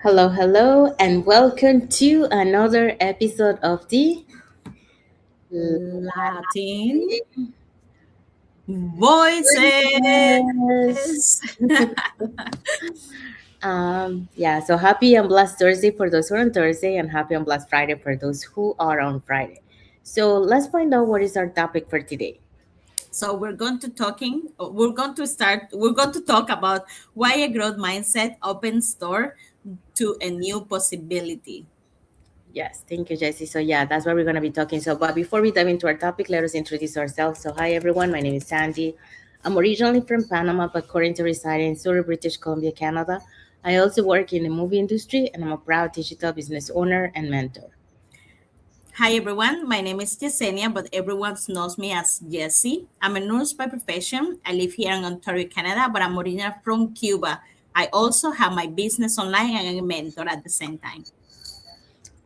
Hello, hello, and welcome to another episode of the Latin Voices. Yes. So happy and blessed Thursday for those who are on Thursday, and happy and blessed Friday for those who are on Friday. So let's find out what is our topic for today. So we're going to talk about why a growth mindset opens door to a new possibility. Yes, thank you, Jesse. So yeah, that's what we're gonna be talking. So, but before we dive into our topic, let us introduce ourselves. So, hi everyone, my name is Sandy. I'm originally from Panama, but currently residing in Surrey, British Columbia, Canada. I also work in the movie industry, and I'm a proud digital business owner and mentor. Hi everyone, my name is Yesenia, but everyone knows me as Jessie. I'm a nurse by profession. I live here in Ontario, Canada, but I'm originally from Cuba. I also have my business online and a mentor at the same time.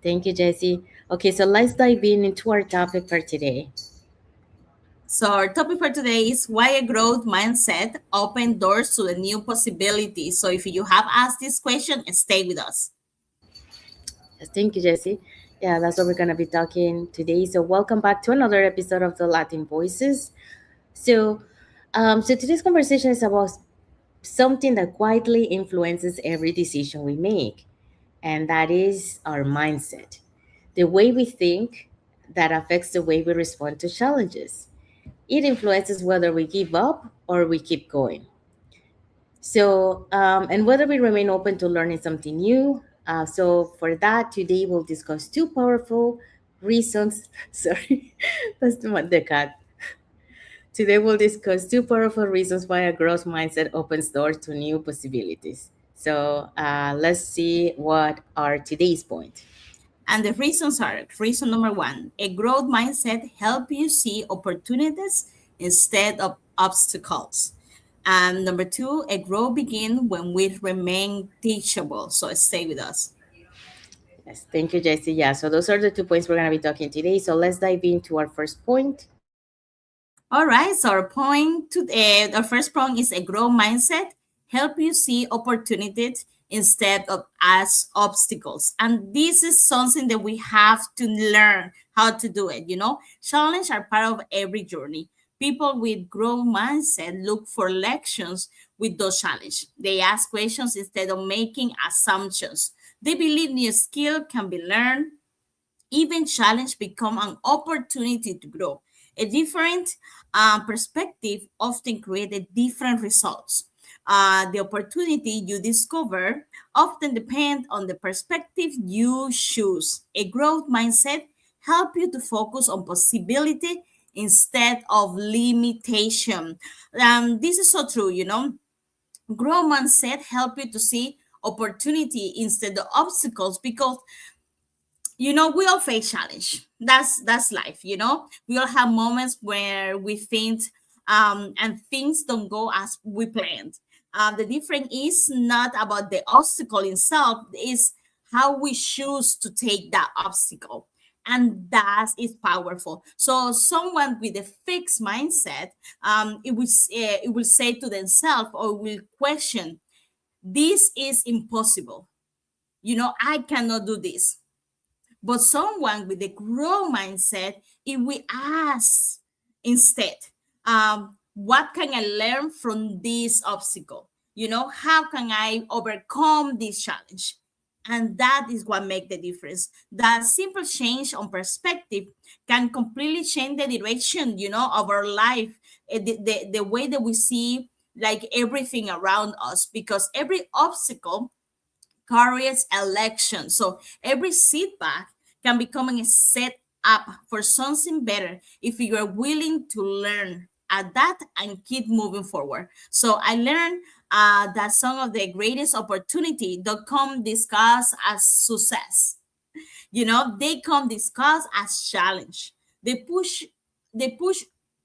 Thank you, Jesse. Okay, so let's dive into our topic for today. So our topic for today is why a growth mindset open doors to a new possibility. So if you have asked this question, stay with us. Yes, thank you, Jesse. Yeah, that's what we're gonna be talking today. So, welcome back to another episode of the Latin Voices. So today's conversation is about something that quietly influences every decision we make, and that is our mindset. The way we think that affects the way we respond to challenges. It influences whether we give up or we keep going. And whether we remain open to learning something new. So, for that, today we'll discuss two powerful reasons. Sorry, that's the cat. Today we'll discuss two powerful reasons why a growth mindset opens doors to new possibilities. So let's see what are today's point. And the reasons are reason number one, a growth mindset help you see opportunities instead of obstacles. And number two, a growth begin when we remain teachable. So stay with us. Yes, thank you, Jesse. Yeah, so those are the 2 points we're going to be talking today. So let's dive into our first point. All right, so our first point is a growth mindset. Help you see opportunities instead of as obstacles. And this is something that we have to learn how to do it. Challenges are part of every journey. People with growth mindset look for lections with those challenges. They ask questions instead of making assumptions. They believe new skill can be learned, even challenge become an opportunity to grow. A different perspective often created different results. The opportunity you discover often depend on the perspective you choose. A growth mindset help you to focus on possibility instead of limitation. This is so true. Growth mindset help you to see opportunity instead of obstacles because we all face challenge. That's life. We all have moments where we think and things don't go as we planned. The difference is not about the obstacle itself, is how we choose to take that obstacle, and that is powerful. So someone with a fixed mindset, it will say to themselves or will question, this is impossible. I cannot do this. But someone with a growth mindset, if we ask instead, what can I learn from this obstacle? How can I overcome this challenge? And that is what makes the difference. That simple change on perspective can completely change the direction, of our life, the way that we see like everything around us, because every obstacle carries election. So every setback can become a set up for something better if you are willing to learn, adapt, and keep moving forward. So I learned that some of the greatest opportunity don't come discussed as success. They come discussed as challenge. They push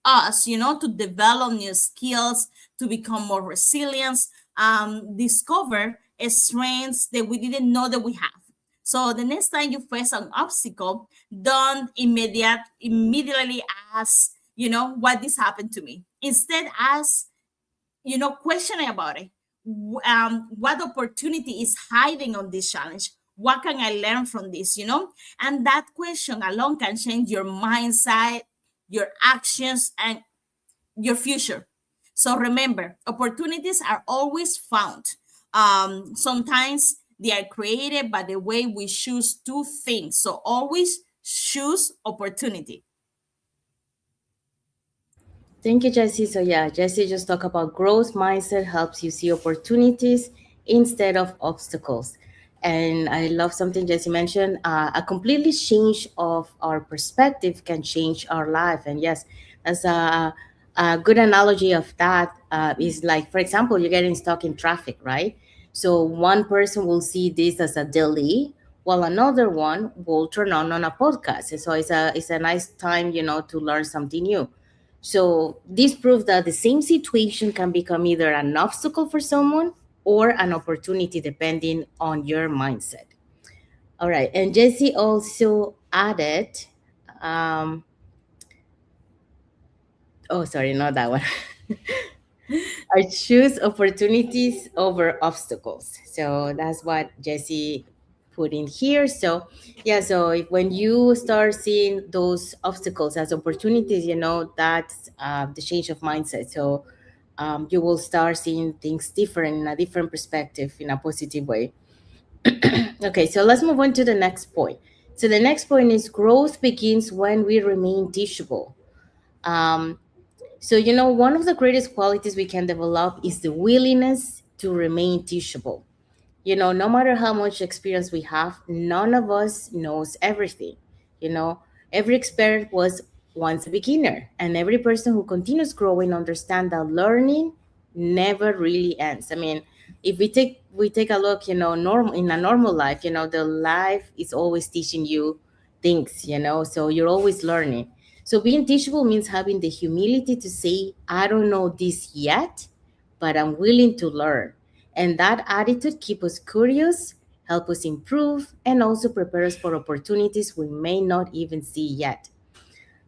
us, to develop new skills, to become more resilient, discover strengths that we didn't know that we have. So the next time you face an obstacle, don't immediately ask, what this happened to me. Instead, ask, question about it. what opportunity is hiding on this challenge? What can I learn from this? And that question alone can change your mindset, your actions, and your future. So remember, opportunities are always found. Sometimes they are created by the way we choose to think. So always choose opportunity. Thank you, Jesse. So yeah, Jesse just talked about growth mindset helps you see opportunities instead of obstacles. And I love something Jesse mentioned. A completely change of our perspective can change our life. And yes, that's a good analogy of that. Is like, for example, you're getting stuck in traffic, right? So one person will see this as a delay, while another one will turn on a podcast. And so it's a nice time, to learn something new. So this proves that the same situation can become either an obstacle for someone or an opportunity depending on your mindset. All right. And Jesse also added, um, oh, sorry, not that one. I choose opportunities over obstacles. So that's what Jesse put in here. So, yeah, so when you start seeing those obstacles as opportunities, that's the change of mindset. So, you will start seeing things different in a different perspective in a positive way. Okay, so let's move on to the next point. So, the next point is growth begins when we remain teachable. Um, one of the greatest qualities we can develop is the willingness to remain teachable. No matter how much experience we have, none of us knows everything. You know, every expert was once a beginner, and every person who continues growing understand that learning never really ends. I mean, if we take a look, normal in a normal life, the life is always teaching you things, so you're always learning. So being teachable means having the humility to say, I don't know this yet, but I'm willing to learn. And that attitude keeps us curious, help us improve, and also prepare us for opportunities we may not even see yet.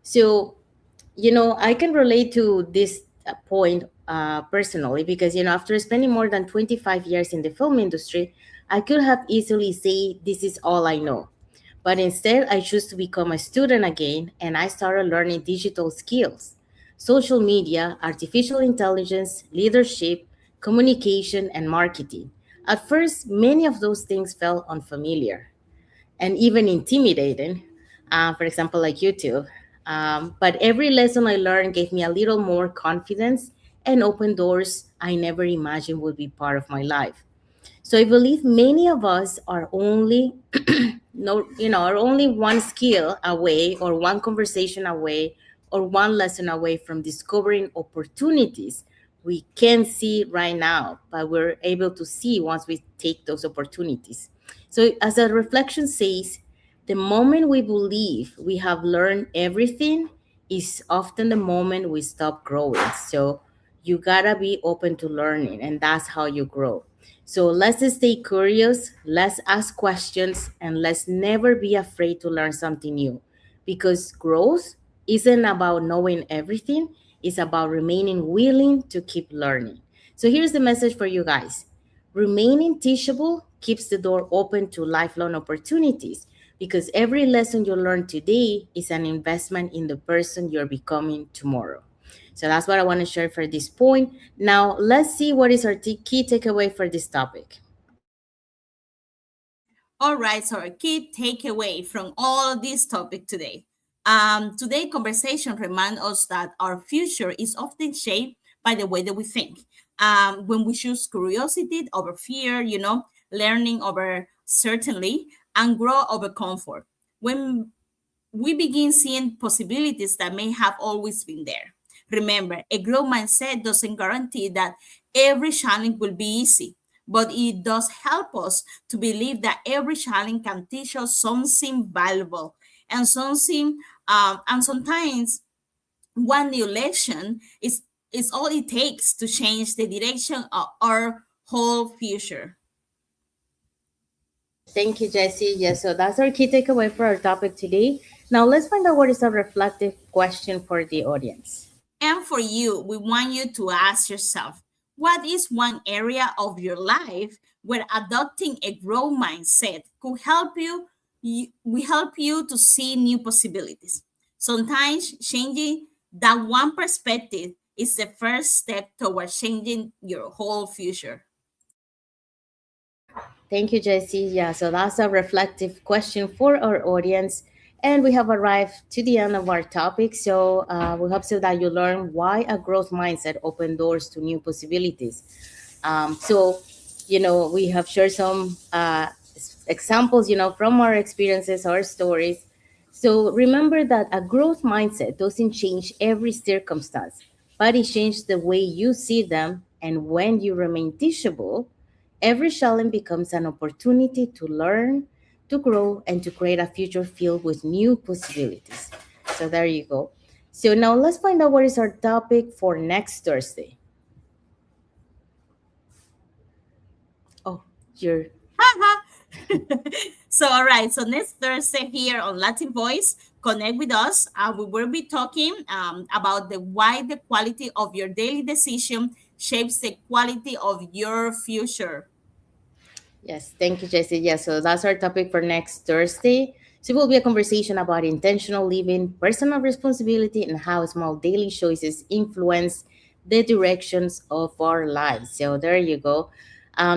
So, I can relate to this point personally because, after spending more than 25 years in the film industry, I could have easily said, this is all I know. But instead, I chose to become a student again and I started learning digital skills, social media, artificial intelligence, leadership, communication, and marketing. At first, many of those things felt unfamiliar and even intimidating, for example, like YouTube. But every lesson I learned gave me a little more confidence and opened doors I never imagined would be part of my life. So I believe many of us are only no, are only one skill away or one conversation away or one lesson away from discovering opportunities we can see right now, but we're able to see once we take those opportunities. So as a reflection says, the moment we believe we have learned everything is often the moment we stop growing. So you gotta be open to learning, and that's how you grow. So let's just stay curious, let's ask questions, and let's never be afraid to learn something new. Because growth isn't about knowing everything, it's about remaining willing to keep learning. So here's the message for you guys: remaining teachable keeps the door open to lifelong opportunities because every lesson you learn today is an investment in the person you're becoming tomorrow. So that's what I want to share for this point. Now, let's see what is our key takeaway for this topic. All right, so our key takeaway from all of this topic today. Today conversation remind us that our future is often shaped by the way that we think. When we choose curiosity over fear, learning over certainty, and grow over comfort. When we begin seeing possibilities that may have always been there. Remember, a growth mindset doesn't guarantee that every challenge will be easy, but it does help us to believe that every challenge can teach us something valuable and something, and sometimes one new lesson is all it takes to change the direction of our whole future. Thank you, Jesse. Yes, so that's our key takeaway for our topic today. Now, let's find out what is a reflective question for the audience. And for you, we want you to ask yourself, What is one area of your life where adopting a growth mindset could help we help you to see new possibilities? Sometimes changing that one perspective is the first step towards changing your whole future. Thank you, Jesse. Yeah, so that's a reflective question for our audience. And we have arrived to the end of our topic. So we hope so that you learn why a growth mindset opens doors to new possibilities. We have shared some examples, from our experiences, our stories. So remember that a growth mindset doesn't change every circumstance, but it changes the way you see them. And when you remain teachable, every challenge becomes an opportunity to learn, to grow, and to create a future filled with new possibilities. So there you go. So now let's find out what is our topic for next Thursday. Oh, you're So, all right. So, next Thursday here on Latin Voice, connect with us. We will be talking about the why the quality of your daily decision shapes the quality of your future. Yes, thank you, Jesse. Yes, so that's our topic for next Thursday. So it will be a conversation about intentional living, personal responsibility, and how small daily choices influence the directions of our lives. So there you go.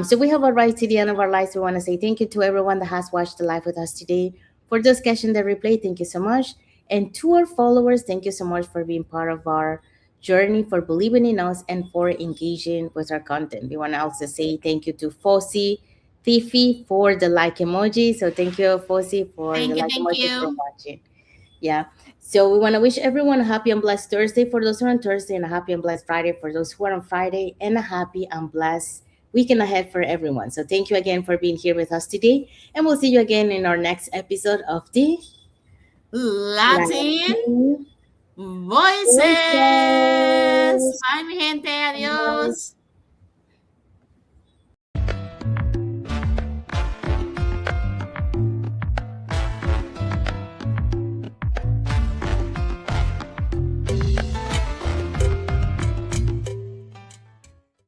So we have arrived to the end of our lives. We want to say thank you to everyone that has watched the live with us today. For those catching the replay, thank you so much. And to our followers, thank you so much for being part of our journey, for believing in us, and for engaging with our content. We want to also say thank you to Fosi Tiffy for the like emoji. So thank you, Fosi, for the Thank you. like Thank emoji for you. watching. Yeah. So we want to wish everyone a happy and blessed Thursday for those who are on Thursday, and a happy and blessed Friday for those who are on Friday, and a happy and blessed weekend ahead for everyone. So thank you again for being here with us today, and we'll see you again in our next episode of the Latin Latin Voices. Voices. Bye, mi gente. Bye. Adiós.